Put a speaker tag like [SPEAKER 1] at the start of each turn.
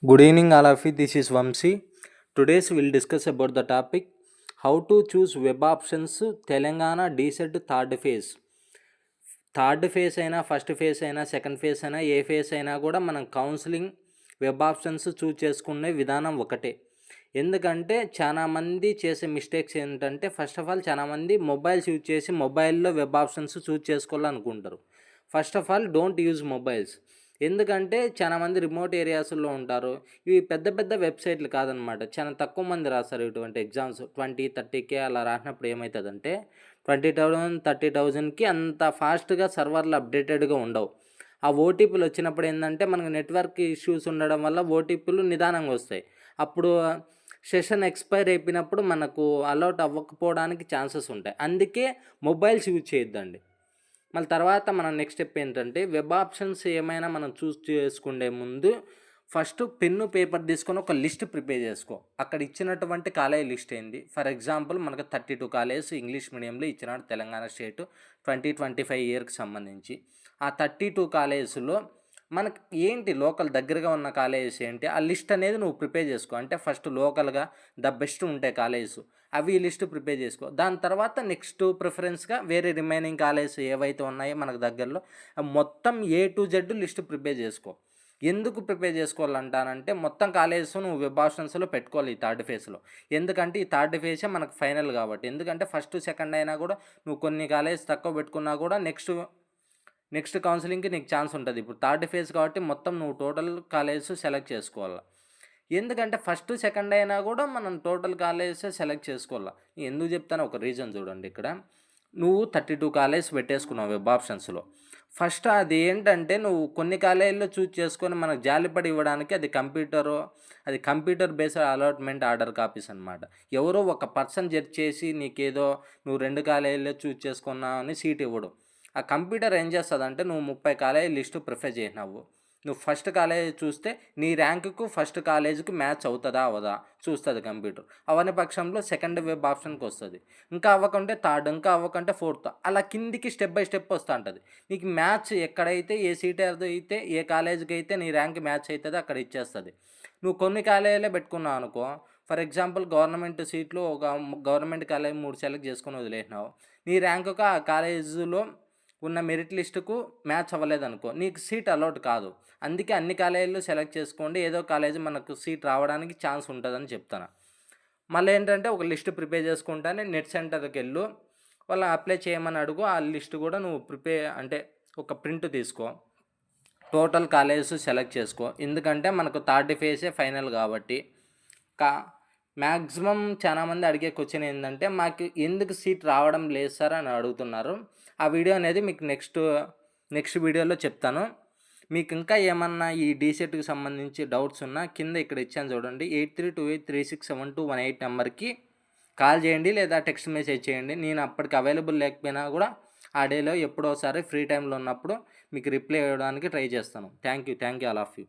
[SPEAKER 1] Good evening, all of you. This is Vamsi. Today we'll discuss about the topic how to choose web options Telangana DSET third phase. Third phase అయినా first phase అయినా second phase అయినా ఏ phase అయినా కూడా మనం counselling web options choose చేసుకునే విధానం ఒకటే. ఎందుకంటే చాలామంది చేసే మిస్టేక్స్ ఏంటంటే ఫస్ట్ ఆఫ్ ఆల్ చాలామంది మొబైల్స్ యూజ్ చేసి మొబైల్లో వెబ్ ఆప్షన్స్ చూజ్ చేసుకోవాలనుకుంటారు. First of all don't use mobiles. ఎందుకంటే చాలామంది రిమోట్ ఏరియాస్లో ఉంటారు. ఇవి పెద్ద పెద్ద వెబ్సైట్లు కాదనమాట. చాలా తక్కువ మంది రాస్తారు ఇటువంటి ఎగ్జామ్స్. 20-30K అలా రాసినప్పుడు ఏమవుతుందంటే 20,000 30,000కి అంత ఫాస్ట్గా సర్వర్లు అప్డేటెడ్గా ఉండవు. ఆ ఓటీపీలు వచ్చినప్పుడు ఏంటంటే మనకు నెట్వర్క్ ఇష్యూస్ ఉండడం వల్ల ఓటీపీలు నిదానంగా వస్తాయి. అప్పుడు సెషన్ ఎక్స్పైర్ అయిపోయినప్పుడు మనకు అలౌట్ అవ్వకపోవడానికి ఛాన్సెస్ ఉంటాయి. అందుకే మొబైల్స్ యూజ్ చేయొద్దండి. మళ్ళీ తర్వాత మనం నెక్స్ట్ స్టెప్ ఏంటంటే వెబ్ ఆప్షన్స్ ఏమైనా మనం చూస్ చేసుకునే ముందు ఫస్ట్ పెన్ను పేపర్ తీసుకొని ఒక లిస్ట్ ప్రిపేర్ చేసుకో. అక్కడ ఇచ్చినటువంటి కాలేజ్ లిస్ట్ ఏంది. ఫర్ ఎగ్జాంపుల్ మనకు 32 కాలేజెస్ ఇంగ్లీష్ మీడియంలో ఇచ్చినాడు తెలంగాణ స్టేట్ 2025 ఇయర్కి సంబంధించి. ఆ 32 కాలేజెస్లో మనకి ఏంటి లోకల్ దగ్గరగా ఉన్న కాలేజెస్ ఏంటి ఆ లిస్ట్ అనేది నువ్వు ప్రిపేర్ చేసుకో. అంటే ఫస్ట్ లోకల్గా ద బెస్ట్ ఉంటాయి కాలేజెస్, అవి లిస్ట్ ప్రిపేర్ చేసుకో. దాని తర్వాత నెక్స్ట్ ప్రిఫరెన్స్గా వేరే రిమైనింగ్ కాలేజెస్ ఏవైతే ఉన్నాయో మనకు దగ్గరలో మొత్తం A to Z list prepare చేసుకో. ఎందుకు ప్రిపేర్ చేసుకోవాలంటానంటే మొత్తం కాలేజెస్ నువ్వు వెబ్ ఆప్షన్స్లో పెట్టుకోవాలి ఈ థర్డ్ ఫేజ్లో. ఎందుకంటే ఈ థర్డ్ ఫేజే మనకు ఫైనల్ కాబట్టి. ఎందుకంటే ఫస్ట్ సెకండ్ అయినా కూడా నువ్వు కొన్ని కాలేజెస్ తక్కువ పెట్టుకున్నా కూడా నెక్స్ట్ కౌన్సిలింగ్కి నీకు ఛాన్స్ ఉంటుంది. ఇప్పుడు థర్డ్ ఫేజ్ కాబట్టి మొత్తం నువ్వు టోటల్ కాలేజెస్ సెలెక్ట్ చేసుకోవాలి. ఎందుకంటే ఫస్ట్ సెకండ్ అయినా కూడా మనం టోటల్ కాలేజెస్ సెలెక్ట్ చేసుకోవాలి. ఎందుకు చెప్తాను ఒక రీజన్ చూడండి. ఇక్కడ నువ్వు 32 కాలేజెస్ పెట్టేసుకున్నావు వెబ్ ఆప్షన్స్లో. ఫస్ట్ అది ఏంటంటే నువ్వు కొన్ని కాలేజీల్లో చూజ్ చేసుకొని మనకు జాలిపడి ఇవ్వడానికి అది computer based allotment order copies అనమాట. ఎవరో ఒక పర్సన్ జడ్జ్ చేసి నీకేదో నువ్వు 2 కాలేజీల్లో చూజ్ చేసుకున్నావు అని సీట్ ఇవ్వడు. ఆ కంప్యూటర్ ఏం చేస్తుందంటే నువ్వు 30 కాలేజీ లిస్టు ప్రిఫర్ చేసినావు. నువ్వు ఫస్ట్ కాలేజ్ చూస్తే నీ ర్యాంకుకు ఫస్ట్ కాలేజీకి మ్యాచ్ అవుతుందా అవదా చూస్తుంది కంప్యూటర్. అవని పక్షంలో సెకండ్ వెబ్ ఆప్షన్కి వస్తుంది. ఇంకా అవ్వకుంటే థర్డ్, ఇంకా అవ్వకుంటే ఫోర్త్, అలా కిందికి స్టెప్ బై స్టెప్ వస్తూ ఉంటుంది. నీకు మ్యాచ్ ఎక్కడైతే ఏ సీట్ అయితే ఏ కాలేజీకి అయితే నీ ర్యాంక్ మ్యాచ్ అవుతుందో అక్కడ ఇచ్చేస్తుంది. నువ్వు కొన్ని కాలేజీలే పెట్టుకున్నావు అనుకో. ఫర్ ఎగ్జాంపుల్ గవర్నమెంట్ సీట్లు ఒక గవర్నమెంట్ కాలేజ్ 3 సెలెక్ట్ చేసుకొని వదిలేసినావు. నీ ర్యాంకుకు ఆ కాలేజీలో ఉన్న మెరిట్ లిస్టుకు మ్యాచ్ అవ్వలేదనుకో నీకు సీట్ అలౌట్ కాదు. అందుకే అన్ని కాలేజీలు సెలెక్ట్ చేసుకోండి. ఏదో కాలేజీ మనకు సీట్ రావడానికి ఛాన్స్ ఉంటుందని చెప్తాను. మళ్ళీ ఏంటంటే ఒక లిస్ట్ ప్రిపేర్ చేసుకుంటానే నెట్ సెంటర్కి వెళ్ళు, వాళ్ళని అప్లై చేయమని అడుగు. ఆ లిస్ట్ కూడా నువ్వు ఒక ప్రింట్ తీసుకో. టోటల్ కాలేజెస్ సెలెక్ట్ చేసుకో. ఎందుకంటే మనకు థర్డ్ ఫేజే ఫైనల్ కాబట్టి. మ్యాక్సిమం చాలామంది అడిగే క్వశ్చన్ ఏంటంటే మాకు ఎందుకు సీట్ రావడం లేదు సార్ అని అడుగుతున్నారు. ఆ వీడియో అనేది మీకు నెక్స్ట్ వీడియోలో చెప్తాను. మీకు ఇంకా ఏమన్నా ఈ డీసెట్కి సంబంధించి డౌట్స్ ఉన్నా కింద ఇక్కడ ఇచ్చాను చూడండి, 8328367218 నెంబర్కి కాల్ చేయండి లేదా టెక్స్ట్ మెసేజ్ చేయండి. నేను అప్పటికి అవైలబుల్ లేకపోయినా కూడా ఆ డేలో ఎప్పుడోసారి ఫ్రీ టైంలో ఉన్నప్పుడు మీకు రిప్లై ఇవ్వడానికి ట్రై చేస్తాను. Thank you all of you.